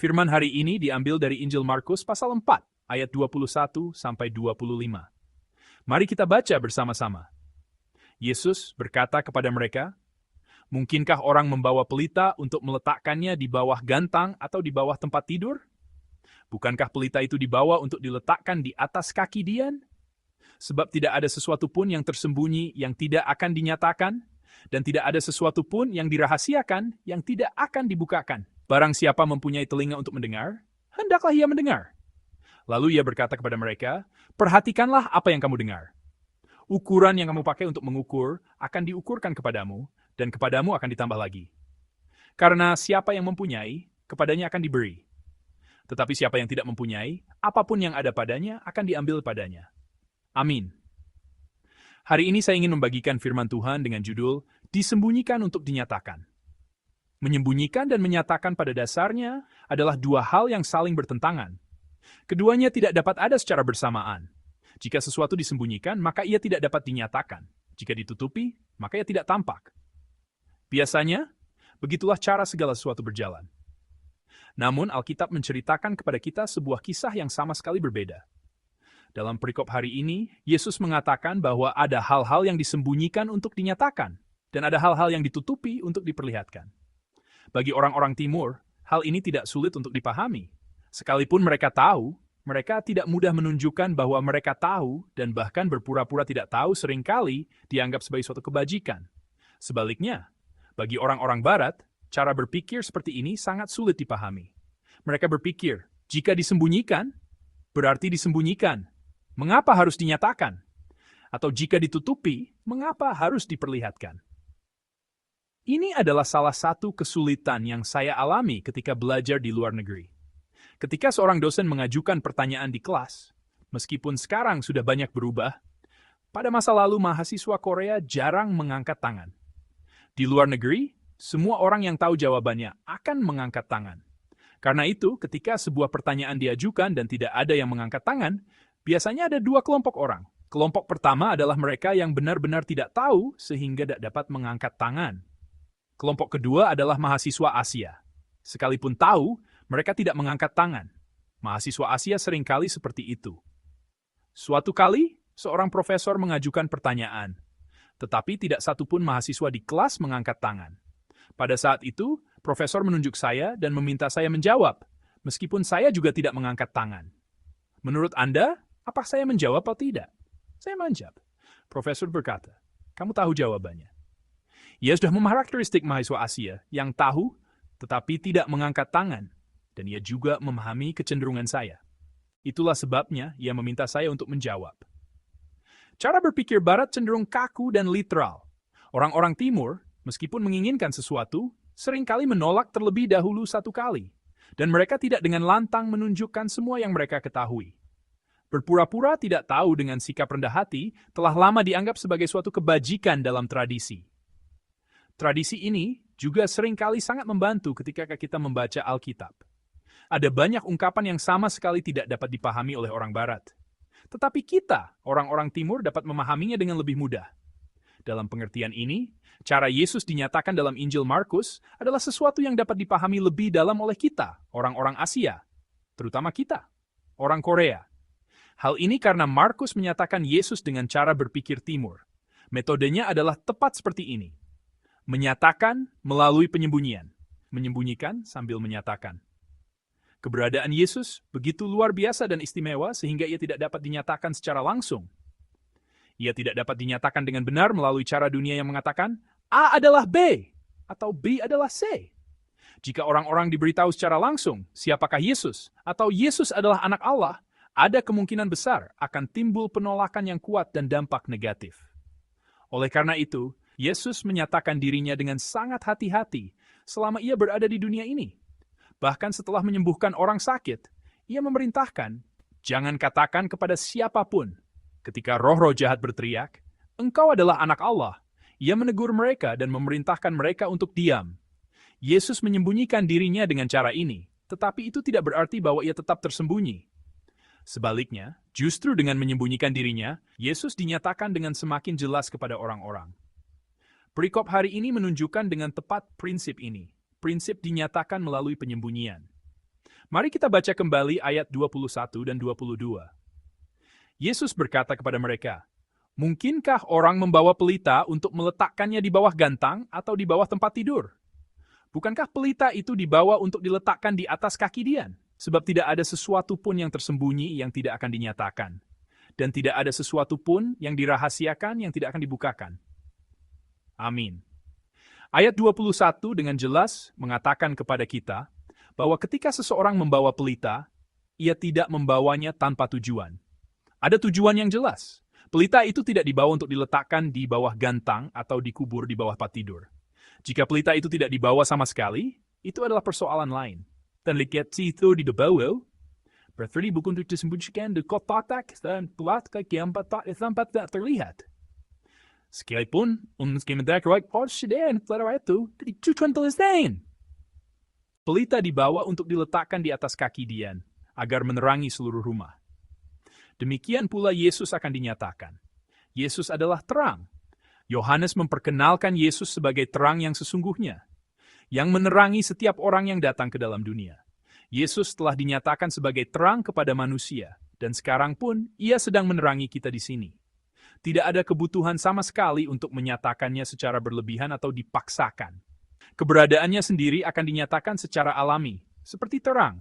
Firman hari ini diambil dari Injil Markus pasal 4, ayat 21 sampai 25. Mari kita baca bersama-sama. Yesus berkata kepada mereka, "Mungkinkah orang membawa pelita untuk meletakkannya di bawah gantang atau di bawah tempat tidur? Bukankah pelita itu dibawa untuk diletakkan di atas kaki Dian? Sebab tidak ada sesuatu pun yang tersembunyi yang tidak akan dinyatakan, dan tidak ada sesuatu pun yang dirahasiakan yang tidak akan dibukakan. Barang siapa mempunyai telinga untuk mendengar, hendaklah ia mendengar." Lalu ia berkata kepada mereka, "Perhatikanlah apa yang kamu dengar. Ukuran yang kamu pakai untuk mengukur akan diukurkan kepadamu, dan kepadamu akan ditambah lagi. Karena siapa yang mempunyai, kepadanya akan diberi. Tetapi siapa yang tidak mempunyai, apapun yang ada padanya akan diambil padanya." Amin. Hari ini saya ingin membagikan firman Tuhan dengan judul, Disembunyikan untuk Dinyatakan. Menyembunyikan dan menyatakan pada dasarnya adalah dua hal yang saling bertentangan. Keduanya tidak dapat ada secara bersamaan. Jika sesuatu disembunyikan, maka ia tidak dapat dinyatakan. Jika ditutupi, maka ia tidak tampak. Biasanya, begitulah cara segala sesuatu berjalan. Namun, Alkitab menceritakan kepada kita sebuah kisah yang sama sekali berbeda. Dalam perikop hari ini, Yesus mengatakan bahwa ada hal-hal yang disembunyikan untuk dinyatakan, dan ada hal-hal yang ditutupi untuk diperlihatkan. Bagi orang-orang Timur, hal ini tidak sulit untuk dipahami. Sekalipun mereka tahu, mereka tidak mudah menunjukkan bahwa mereka tahu dan bahkan berpura-pura tidak tahu seringkali dianggap sebagai suatu kebajikan. Sebaliknya, bagi orang-orang Barat, cara berpikir seperti ini sangat sulit dipahami. Mereka berpikir, jika disembunyikan, berarti disembunyikan. Mengapa harus dinyatakan? Atau jika ditutupi, mengapa harus diperlihatkan? Ini adalah salah satu kesulitan yang saya alami ketika belajar di luar negeri. Ketika seorang dosen mengajukan pertanyaan di kelas, meskipun sekarang sudah banyak berubah, pada masa lalu mahasiswa Korea jarang mengangkat tangan. Di luar negeri, semua orang yang tahu jawabannya akan mengangkat tangan. Karena itu, ketika sebuah pertanyaan diajukan dan tidak ada yang mengangkat tangan, biasanya ada dua kelompok orang. Kelompok pertama adalah mereka yang benar-benar tidak tahu sehingga tidak dapat mengangkat tangan. Kelompok kedua adalah mahasiswa Asia. Sekalipun tahu, mereka tidak mengangkat tangan. Mahasiswa Asia seringkali seperti itu. Suatu kali, seorang profesor mengajukan pertanyaan, tetapi tidak satupun mahasiswa di kelas mengangkat tangan. Pada saat itu, profesor menunjuk saya dan meminta saya menjawab, meskipun saya juga tidak mengangkat tangan. "Menurut Anda, apakah saya menjawab atau tidak?" Saya menjawab. Profesor berkata, "Kamu tahu jawabannya." Ia sudah mengkarakteristik mahasiswa Asia yang tahu tetapi tidak mengangkat tangan, dan ia juga memahami kecenderungan saya. Itulah sebabnya ia meminta saya untuk menjawab. Cara berpikir Barat cenderung kaku dan literal. Orang-orang Timur, meskipun menginginkan sesuatu, seringkali menolak terlebih dahulu satu kali, dan mereka tidak dengan lantang menunjukkan semua yang mereka ketahui. Berpura-pura tidak tahu dengan sikap rendah hati telah lama dianggap sebagai suatu kebajikan dalam tradisi. Tradisi ini juga seringkali sangat membantu ketika kita membaca Alkitab. Ada banyak ungkapan yang sama sekali tidak dapat dipahami oleh orang Barat. Tetapi kita, orang-orang Timur, dapat memahaminya dengan lebih mudah. Dalam pengertian ini, cara Yesus dinyatakan dalam Injil Markus adalah sesuatu yang dapat dipahami lebih dalam oleh kita, orang-orang Asia, terutama kita, orang Korea. Hal ini karena Markus menyatakan Yesus dengan cara berpikir Timur. Metodenya adalah tepat seperti ini. Menyatakan melalui penyembunyian. Menyembunyikan sambil menyatakan. Keberadaan Yesus begitu luar biasa dan istimewa sehingga ia tidak dapat dinyatakan secara langsung. Ia tidak dapat dinyatakan dengan benar melalui cara dunia yang mengatakan A adalah B atau B adalah C. Jika orang-orang diberitahu secara langsung siapakah Yesus atau Yesus adalah anak Allah, ada kemungkinan besar akan timbul penolakan yang kuat dan dampak negatif. Oleh karena itu, Yesus menyatakan dirinya dengan sangat hati-hati selama ia berada di dunia ini. Bahkan setelah menyembuhkan orang sakit, ia memerintahkan, "Jangan katakan kepada siapapun." Ketika roh-roh jahat berteriak, "Engkau adalah anak Allah," ia menegur mereka dan memerintahkan mereka untuk diam. Yesus menyembunyikan dirinya dengan cara ini, tetapi itu tidak berarti bahwa ia tetap tersembunyi. Sebaliknya, justru dengan menyembunyikan dirinya, Yesus dinyatakan dengan semakin jelas kepada orang-orang. Perikop hari ini menunjukkan dengan tepat prinsip ini. Prinsip dinyatakan melalui penyembunyian. Mari kita baca kembali ayat 21 dan 22. Yesus berkata kepada mereka, "Mungkinkah orang membawa pelita untuk meletakkannya di bawah gantang atau di bawah tempat tidur? Bukankah pelita itu dibawa untuk diletakkan di atas kaki Dian? Sebab tidak ada sesuatu pun yang tersembunyi yang tidak akan dinyatakan, dan tidak ada sesuatu pun yang dirahasiakan yang tidak akan dibukakan." Amin. Ayat 21 dengan jelas mengatakan kepada kita bahwa ketika seseorang membawa pelita, ia tidak membawanya tanpa tujuan. Ada tujuan yang jelas. Pelita itu tidak dibawa untuk diletakkan di bawah gantang atau dikubur di bawah tempat tidur. Jika pelita itu tidak dibawa sama sekali, itu adalah persoalan lain. Dan lihat situ di bawah, berarti bukan untuk disembunyikan di kotak dan pelat yang tempat tidak terlihat. Sekalipun, sementara kuat dan pelita itu tujuan tulisan. Pelita dibawa untuk diletakkan di atas kaki Dian, agar menerangi seluruh rumah. Demikian pula Yesus akan dinyatakan. Yesus adalah terang. Yohanes memperkenalkan Yesus sebagai terang yang sesungguhnya, yang menerangi setiap orang yang datang ke dalam dunia. Yesus telah dinyatakan sebagai terang kepada manusia, dan sekarang pun ia sedang menerangi kita di sini. Tidak ada kebutuhan sama sekali untuk menyatakannya secara berlebihan atau dipaksakan. Keberadaannya sendiri akan dinyatakan secara alami, seperti terang.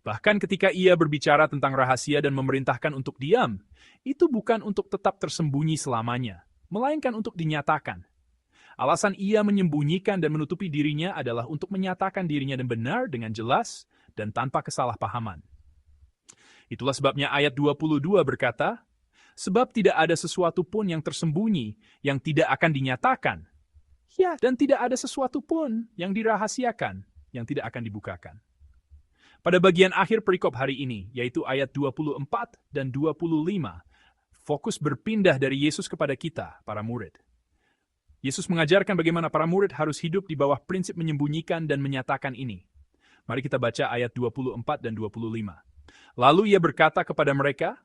Bahkan ketika ia berbicara tentang rahasia dan memerintahkan untuk diam, itu bukan untuk tetap tersembunyi selamanya, melainkan untuk dinyatakan. Alasan ia menyembunyikan dan menutupi dirinya adalah untuk menyatakan dirinya dan benar dengan jelas dan tanpa kesalahpahaman. Itulah sebabnya ayat 22 berkata, "Sebab tidak ada sesuatu pun yang tersembunyi yang tidak akan dinyatakan. Ya, dan tidak ada sesuatu pun yang dirahasiakan yang tidak akan dibukakan." Pada bagian akhir perikop hari ini, yaitu ayat 24 dan 25, fokus berpindah dari Yesus kepada kita, para murid. Yesus mengajarkan bagaimana para murid harus hidup di bawah prinsip menyembunyikan dan menyatakan ini. Mari kita baca ayat 24 dan 25. Lalu ia berkata kepada mereka,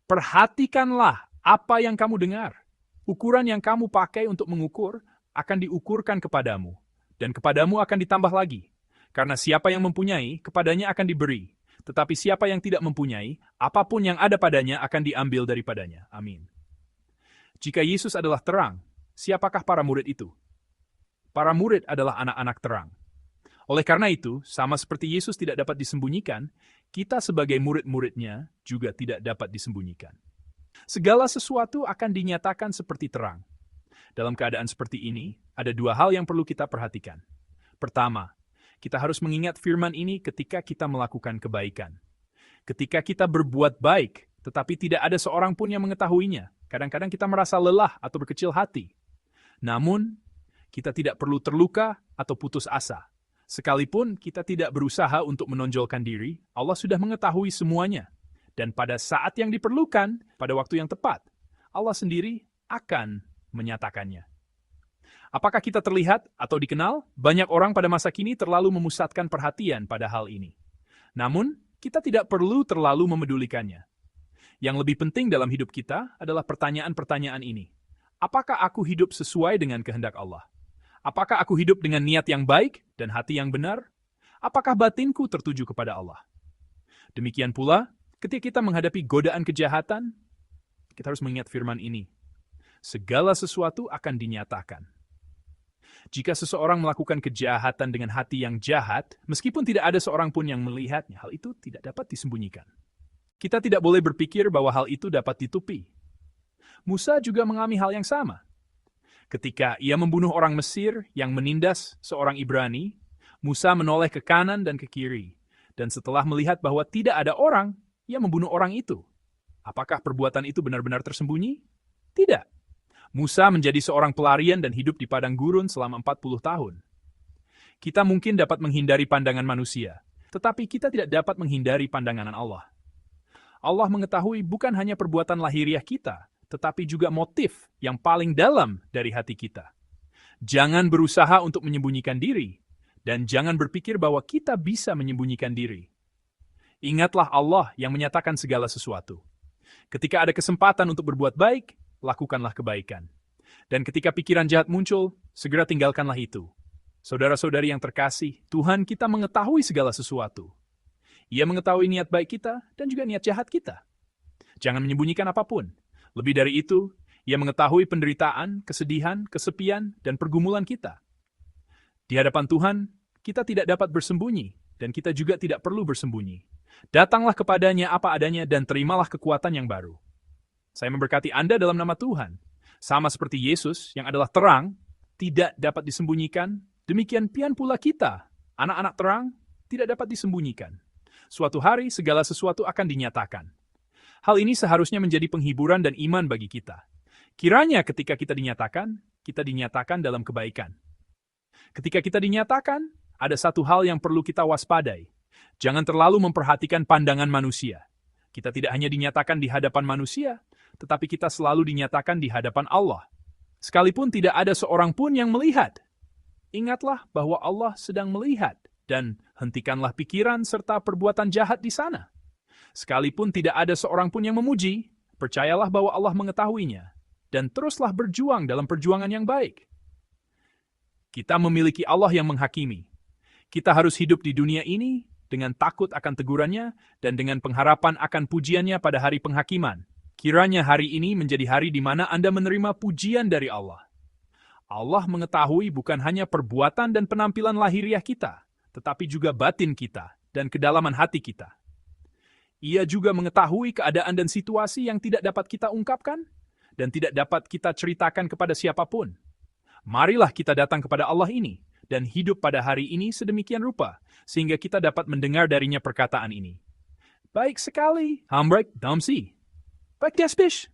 "Perhatikanlah apa yang kamu dengar. Ukuran yang kamu pakai untuk mengukur akan diukurkan kepadamu, dan kepadamu akan ditambah lagi. Karena siapa yang mempunyai, kepadanya akan diberi. Tetapi siapa yang tidak mempunyai, apapun yang ada padanya akan diambil daripadanya." Amin. Jika Yesus adalah terang, siapakah para murid itu? Para murid adalah anak-anak terang. Oleh karena itu, sama seperti Yesus tidak dapat disembunyikan, kita sebagai murid-muridnya juga tidak dapat disembunyikan. Segala sesuatu akan dinyatakan seperti terang. Dalam keadaan seperti ini, ada dua hal yang perlu kita perhatikan. Pertama, kita harus mengingat firman ini ketika kita melakukan kebaikan. Ketika kita berbuat baik, tetapi tidak ada seorang pun yang mengetahuinya. Kadang-kadang kita merasa lelah atau berkecil hati. Namun, kita tidak perlu terluka atau putus asa. Sekalipun kita tidak berusaha untuk menonjolkan diri, Allah sudah mengetahui semuanya. Dan pada saat yang diperlukan, pada waktu yang tepat, Allah sendiri akan menyatakannya. Apakah kita terlihat atau dikenal? Banyak orang pada masa kini terlalu memusatkan perhatian pada hal ini. Namun, kita tidak perlu terlalu memedulikannya. Yang lebih penting dalam hidup kita adalah pertanyaan-pertanyaan ini. Apakah aku hidup sesuai dengan kehendak Allah? Apakah aku hidup dengan niat yang baik dan hati yang benar? Apakah batinku tertuju kepada Allah? Demikian pula, ketika kita menghadapi godaan kejahatan, kita harus mengingat firman ini. Segala sesuatu akan dinyatakan. Jika seseorang melakukan kejahatan dengan hati yang jahat, meskipun tidak ada seorang pun yang melihatnya, hal itu tidak dapat disembunyikan. Kita tidak boleh berpikir bahwa hal itu dapat ditutupi. Musa juga mengalami hal yang sama. Ketika ia membunuh orang Mesir yang menindas seorang Ibrani, Musa menoleh ke kanan dan ke kiri. Dan setelah melihat bahwa tidak ada orang, ia membunuh orang itu. Apakah perbuatan itu benar-benar tersembunyi? Tidak. Musa menjadi seorang pelarian dan hidup di padang gurun selama 40 tahun. Kita mungkin dapat menghindari pandangan manusia, tetapi kita tidak dapat menghindari pandangan Allah. Allah mengetahui bukan hanya perbuatan lahiriah kita, tetapi juga motif yang paling dalam dari hati kita. Jangan berusaha untuk menyembunyikan diri, dan jangan berpikir bahwa kita bisa menyembunyikan diri. Ingatlah Allah yang menyatakan segala sesuatu. Ketika ada kesempatan untuk berbuat baik, lakukanlah kebaikan. Dan ketika pikiran jahat muncul, segera tinggalkanlah itu. Saudara-saudari yang terkasih, Tuhan kita mengetahui segala sesuatu. Ia mengetahui niat baik kita dan juga niat jahat kita. Jangan menyembunyikan apapun. Lebih dari itu, Ia mengetahui penderitaan, kesedihan, kesepian, dan pergumulan kita. Di hadapan Tuhan, kita tidak dapat bersembunyi, dan kita juga tidak perlu bersembunyi. Datanglah kepadanya apa adanya dan terimalah kekuatan yang baru. Saya memberkati Anda dalam nama Tuhan. Sama seperti Yesus yang adalah terang, tidak dapat disembunyikan, demikian pian pula kita, anak-anak terang, tidak dapat disembunyikan. Suatu hari segala sesuatu akan dinyatakan. Hal ini seharusnya menjadi penghiburan dan iman bagi kita. Kiranya ketika kita dinyatakan dalam kebaikan. Ketika kita dinyatakan, ada satu hal yang perlu kita waspadai. Jangan terlalu memperhatikan pandangan manusia. Kita tidak hanya dinyatakan di hadapan manusia, tetapi kita selalu dinyatakan di hadapan Allah. Sekalipun tidak ada seorang pun yang melihat. Ingatlah bahwa Allah sedang melihat, dan hentikanlah pikiran serta perbuatan jahat di sana. Sekalipun tidak ada seorang pun yang memuji, percayalah bahwa Allah mengetahuinya, dan teruslah berjuang dalam perjuangan yang baik. Kita memiliki Allah yang menghakimi. Kita harus hidup di dunia ini dengan takut akan tegurannya dan dengan pengharapan akan pujiannya pada hari penghakiman. Kiranya hari ini menjadi hari di mana Anda menerima pujian dari Allah. Allah mengetahui bukan hanya perbuatan dan penampilan lahiriah kita, tetapi juga batin kita dan kedalaman hati kita. Ia juga mengetahui keadaan dan situasi yang tidak dapat kita ungkapkan dan tidak dapat kita ceritakan kepada siapapun. Marilah kita datang kepada Allah ini dan hidup pada hari ini sedemikian rupa, sehingga kita dapat mendengar darinya perkataan ini. Baik sekali, Hambrek Damsi. Baik, Despish.